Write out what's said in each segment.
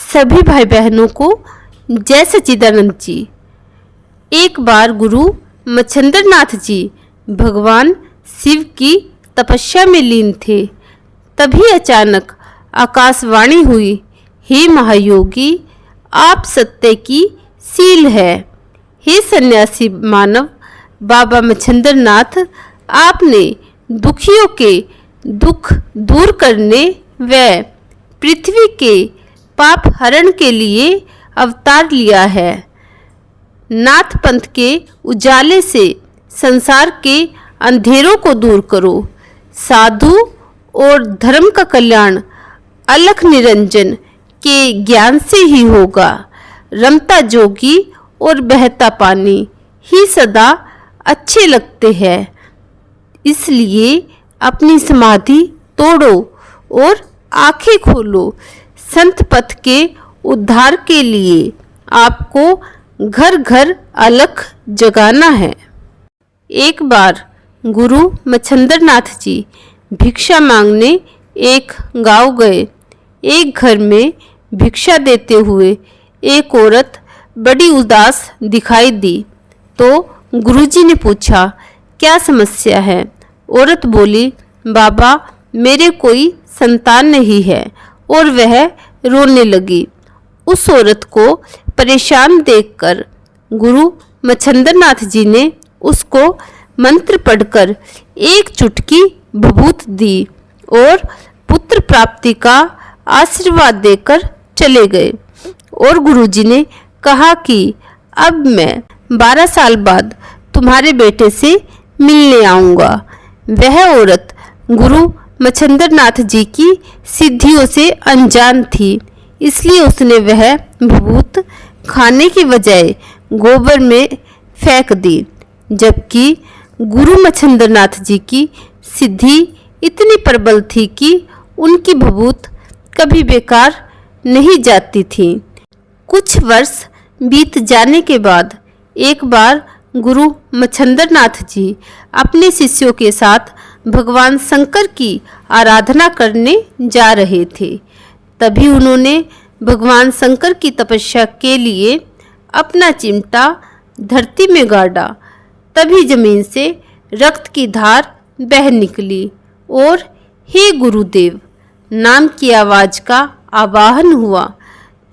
सभी भाई बहनों को जय सच्चिदानंद जी। एक बार गुरु मच्छिंद्रनाथ जी भगवान शिव की तपस्या में लीन थे। तभी अचानक आकाशवाणी हुई, हे महायोगी, आप सत्य की सील है। हे सन्यासी मानव बाबा मच्छिंद्रनाथ, आपने दुखियों के दुख दूर करने व पृथ्वी के पाप हरण के लिए अवतार लिया है। नाथ पंथ के उजाले से संसार के अंधेरों को दूर करो। साधु और धर्म का कल्याण अलख निरंजन के ज्ञान से ही होगा। रमता जोगी और बहता पानी ही सदा अच्छे लगते हैं। इसलिए अपनी समाधि तोड़ो और आंखें खोलो। संत पथ के उद्धार के लिए आपको घर घर अलख जगाना है। एक बार गुरु मच्छिंद्रनाथ जी भिक्षा मांगने एक गांव गए। एक घर में भिक्षा देते हुए एक औरत बड़ी उदास दिखाई दी तो गुरुजी ने पूछा, क्या समस्या है? औरत बोली, बाबा, मेरे कोई संतान नहीं है। और वह रोने लगी। उस औरत को परेशान देखकर गुरु मच्छिंद्रनाथ जी ने उसको मंत्र पढ़कर एक चुटकी भभूत दी और पुत्र प्राप्ति का आशीर्वाद देकर चले गए। और गुरुजी ने कहा कि अब मैं 12 साल बाद तुम्हारे बेटे से मिलने आऊँगा। वह औरत गुरु मच्छिंद्रनाथ जी की सिद्धियों से अनजान थी, इसलिए उसने वह भभूत खाने की बजाय गोबर में फेंक दी। जबकि गुरु मच्छिंद्रनाथ जी की सिद्धि इतनी प्रबल थी कि उनकी भभूत कभी बेकार नहीं जाती थी। कुछ वर्ष बीत जाने के बाद एक बार गुरु मच्छिंद्रनाथ जी अपने शिष्यों के साथ भगवान शंकर की आराधना करने जा रहे थे। तभी उन्होंने भगवान शंकर की तपस्या के लिए अपना चिमटा धरती में गाड़ा। तभी जमीन से रक्त की धार बह निकली और हे गुरुदेव नाम की आवाज़ का आवाहन हुआ।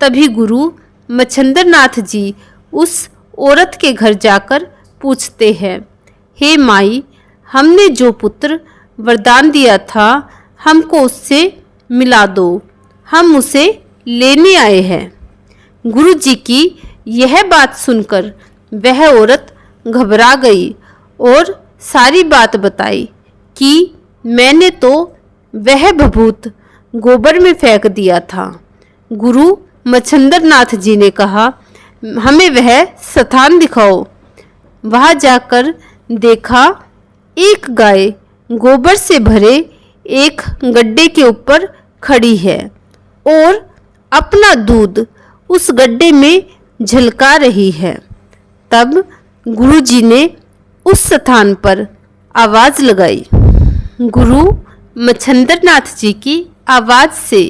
तभी गुरु मच्छिंद्रनाथ जी उस औरत के घर जाकर पूछते हैं, हे माई, हमने जो पुत्र वरदान दिया था हमको उससे मिला दो, हम उसे लेने आए हैं। गुरु जी की यह बात सुनकर वह औरत घबरा गई और सारी बात बताई कि मैंने तो वह भभूत गोबर में फेंक दिया था। गुरु मच्छिंद्रनाथ जी ने कहा, हमें वह स्थान दिखाओ। वहाँ जाकर देखा एक गाय गोबर से भरे एक गड्ढे के ऊपर खड़ी है और अपना दूध उस गड्ढे में झलका रही है। तब गुरुजी ने उस स्थान पर आवाज़ लगाई। गुरु मच्छिंद्रनाथ जी की आवाज़ से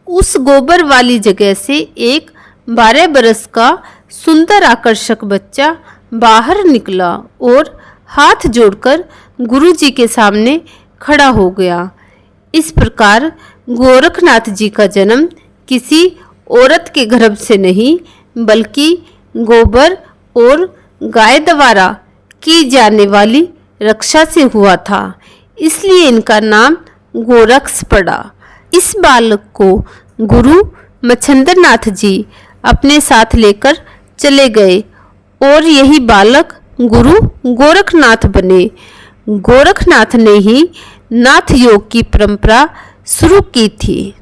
उस गोबर वाली जगह से एक 12 बरस का सुंदर आकर्षक बच्चा बाहर निकला और हाथ जोड़कर गुरुजी के सामने खड़ा हो गया। इस प्रकार गोरखनाथ जी का जन्म किसी औरत के गर्भ से नहीं बल्कि गोबर और गाय द्वारा की जाने वाली रक्षा से हुआ था। इसलिए इनका नाम गोरक्ष पड़ा। इस बालक को गुरु मच्छिंद्रनाथ जी अपने साथ लेकर चले गए और यही बालक गुरु गोरखनाथ बने। गोरखनाथ ने ही नाथ योग की परंपरा शुरू की थी।